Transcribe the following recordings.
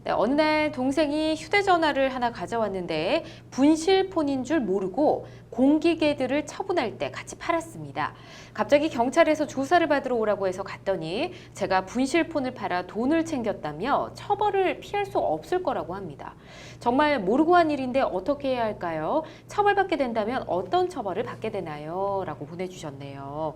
네, 어느 날 동생이 휴대전화를 하나 가져왔는데 분실폰인 줄 모르고 공기계들을 처분할 때 같이 팔았습니다. 갑자기 경찰에서 조사를 받으러 오라고 해서 갔더니 제가 분실폰을 팔아 돈을 챙겼다며 처벌을 피할 수 없을 거라고 합니다. 정말 모르고 한 일인데 어떻게 해야 할까요? 처벌받게 된다면 어떤 처벌을 받게 되나요? 라고 보내주셨네요.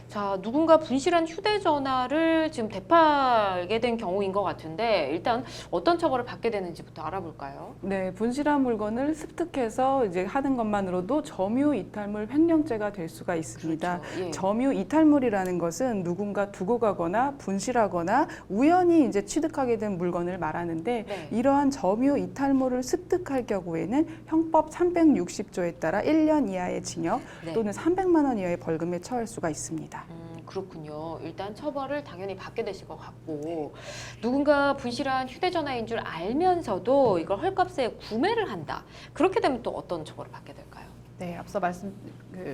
자, 누군가 분실한 휴대전화를 지금 되팔게 된 경우인 것 같은데 일단 어떤 처벌을 받게 되는지부터 알아볼까요? 네, 분실한 물건을 습득해서 이제 하는 것만으로도 점유 이탈물 횡령죄가 될 수가 있습니다. 그렇죠. 예. 점유 이탈물이라는 것은 누군가 두고 가거나 분실하거나 우연히 이제 취득하게 된 물건을 말하는데 네. 이러한 점유 이탈물을 습득할 경우에는 형법 360조에 따라 1년 이하의 징역 네. 또는 300만 원 이하의 벌금에 처할 수가 있습니다. 그렇군요. 일단 처벌을 당연히 받게 되실 것 같고 누군가 분실한 휴대전화인 줄 알면서도 이걸 헐값에 구매를 한다. 그렇게 되면 또 어떤 처벌을 받게 될까요? 네, 앞서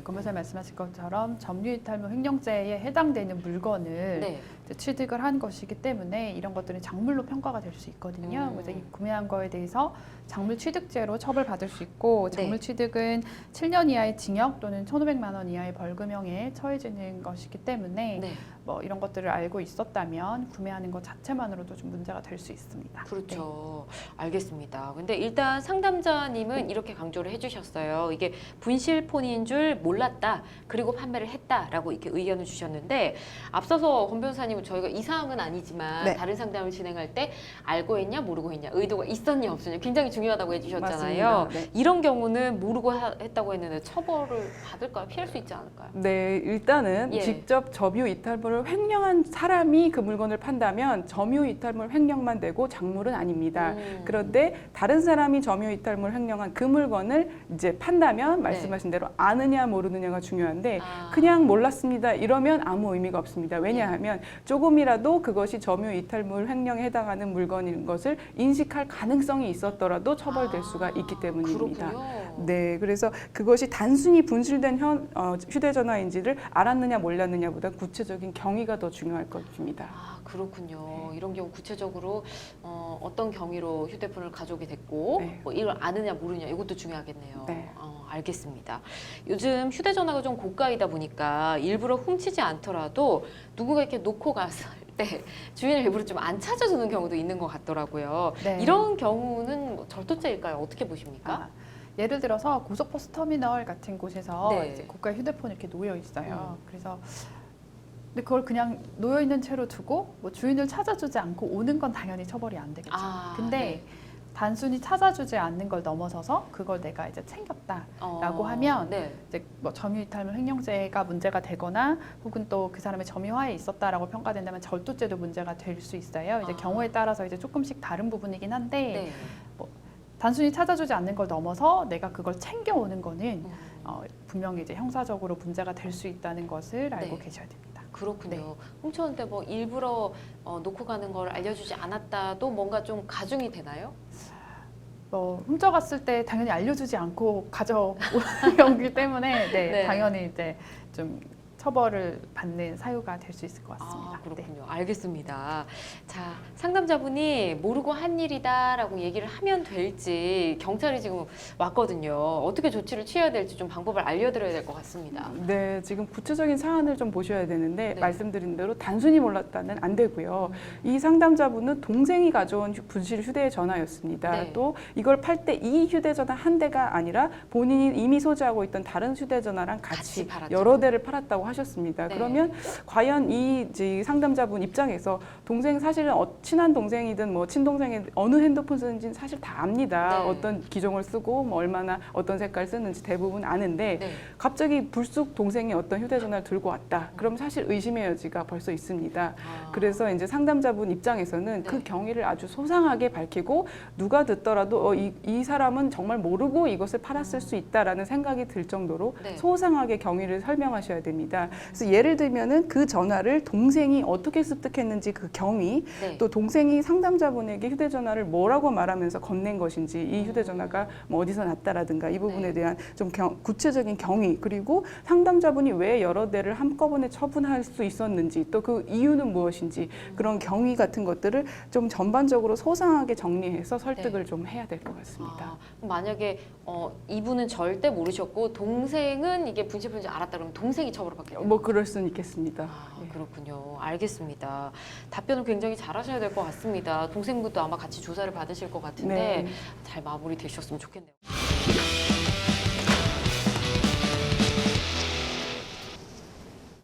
검사님 말씀하신 것처럼 점유이탈물 횡령죄에 해당되는 물건을 네. 이제 취득을 한 것이기 때문에 이런 것들은 작물로 평가가 될 수 있거든요. 그래서 이 구매한 거에 대해서 작물 취득죄로 처벌받을 수 있고 작물 네. 취득은 7년 이하의 징역 또는 1,500만 원 이하의 벌금형에 처해지는 것이기 때문에 네. 뭐 이런 것들을 알고 있었다면 구매하는 것 자체만으로도 좀 문제가 될 수 있습니다. 그렇죠. 알겠습니다. 근데 일단 상담자님은 이렇게 강조를 해주셨어요. 이게 분실폰인 줄 몰랐다. 그리고 판매를 했다라고 이렇게 의견을 주셨는데 앞서서 권 변호사님은 저희가 이 사항은 아니지만 네. 다른 상담을 진행할 때 알고 했냐 모르고 했냐 의도가 있었냐 없었냐 굉장히 중요하다고 해주셨잖아요. 맞습니다. 네. 이런 경우는 모르고 했다고 했는데 처벌을 받을까요? 피할 수 있지 않을까요? 네, 일단은 예. 직접 점유 이탈물을 횡령한 사람이 그 물건을 판다면 점유 이탈물 횡령만 되고 작물은 아닙니다. 그런데 다른 사람이 점유 이탈물 횡령한 그 물건을 이제 판다면 말씀하신 대로 아느냐 모르느냐가 중요한데 그냥 몰랐습니다. 이러면 아무 의미가 없습니다. 왜냐하면 조금이라도 그것이 점유 이탈물 횡령에 해당하는 물건인 것을 인식할 가능성이 있었더라도 처벌될 수가 있기 때문입니다. 그렇군요. 네, 그래서 그것이 단순히 분실된 휴대전화인지를 알았느냐 몰랐느냐보다 구체적인 경위가 더 중요할 것입니다. 그렇군요. 이런 경우 구체적으로 어떤 경위로 휴대폰을 가져오게 됐고 네. 뭐 이걸 아느냐 모르냐 이것도 중요하겠네요. 네. 알겠습니다. 요즘 휴대전화가 좀 고가이다 보니까 일부러 훔치지 않더라도 누군가 이렇게 놓고 갔을 때 주인을 일부러 좀 안 찾아주는 경우도 있는 것 같더라고요. 네. 이런 경우는 뭐 절도죄일까요? 어떻게 보십니까? 예를 들어서 고속버스 터미널 같은 곳에서 네. 이제 고가 휴대폰이 이렇게 놓여 있어요. 그래서 근데 그걸 그냥 놓여 있는 채로 두고 뭐 주인을 찾아주지 않고 오는 건 당연히 처벌이 안 되겠죠. 근데 네. 단순히 찾아주지 않는 걸 넘어서서 그걸 내가 이제 챙겼다라고 하면 네. 이제 뭐 점유이탈물 횡령죄가 문제가 되거나 혹은 또 그 사람의 점유하에 있었다라고 평가된다면 절도죄도 문제가 될 수 있어요. 이제 경우에 따라서 이제 조금씩 다른 부분이긴 한데 네. 단순히 찾아주지 않는 걸 넘어서 내가 그걸 챙겨오는 거는 분명히 이제 형사적으로 문제가 될 수 있다는 것을 알고 네. 계셔야 됩니다. 그렇군요. 네. 훔쳤는데 뭐 일부러 놓고 가는 걸 알려주지 않았다도 뭔가 좀 가중이 되나요? 훔쳐갔을 때 당연히 알려주지 않고 가져온 경우이기 때문에 네. 당연히 이제 좀 처벌을 받는 사유가 될 수 있을 것 같습니다. 그렇군요. 알겠습니다. 자, 상담자분이 모르고 한 일이다라고 얘기를 하면 될지 경찰이 지금 왔거든요. 어떻게 조치를 취해야 될지 좀 방법을 알려드려야 될 것 같습니다. 네, 지금 구체적인 사안을 좀 보셔야 되는데 네. 말씀드린 대로 단순히 몰랐다는 안 되고요. 이 상담자분은 동생이 가져온 분실 휴대전화였습니다. 네. 또 이걸 팔 때 이 휴대전화 한 대가 아니라 본인이 이미 소지하고 있던 다른 휴대전화랑 같이 팔았죠. 여러 대를 팔았다고 하셨습니다. 네. 그러면 과연 이제 상담자분 입장에서 동생 사실은 친한 동생이든 뭐 친동생이든 어느 핸드폰 쓰는지는 사실 다 압니다. 네. 어떤 기종을 쓰고 뭐 얼마나 어떤 색깔 쓰는지 대부분 아는데 네. 갑자기 불쑥 동생이 어떤 휴대전화를 들고 왔다. 그럼 사실 의심의 여지가 벌써 있습니다. 그래서 이제 상담자분 입장에서는 네. 그 경위를 아주 소상하게 밝히고 누가 듣더라도 이 사람은 정말 모르고 이것을 팔았을 수 있다라는 생각이 들 정도로 네. 소상하게 경위를 설명하셔야 됩니다. 있습니다. 그래서 예를 들면은 그 전화를 동생이 어떻게 습득했는지 그 경위, 네. 또 동생이 상담자분에게 휴대전화를 뭐라고 말하면서 건넨 것인지, 이 휴대전화가 뭐 어디서 났다라든가 이 부분에 네. 대한 좀 구체적인 경위, 그리고 상담자분이 왜 여러 대를 한꺼번에 처분할 수 있었는지, 또 그 이유는 무엇인지, 그런 경위 같은 것들을 좀 전반적으로 소상하게 정리해서 설득을 좀 해야 될 것 같습니다. 아, 그럼 만약에 이분은 절대 모르셨고 동생은 이게 분실폰인지 알았다 그러면 동생이 처벌을 받게 돼요? 뭐 그럴 수는 있겠습니다. 아, 예. 그렇군요. 알겠습니다. 답변을 굉장히 잘하셔야 될 것 같습니다. 동생분도 아마 같이 조사를 받으실 것 같은데 네. 잘 마무리 되셨으면 좋겠네요.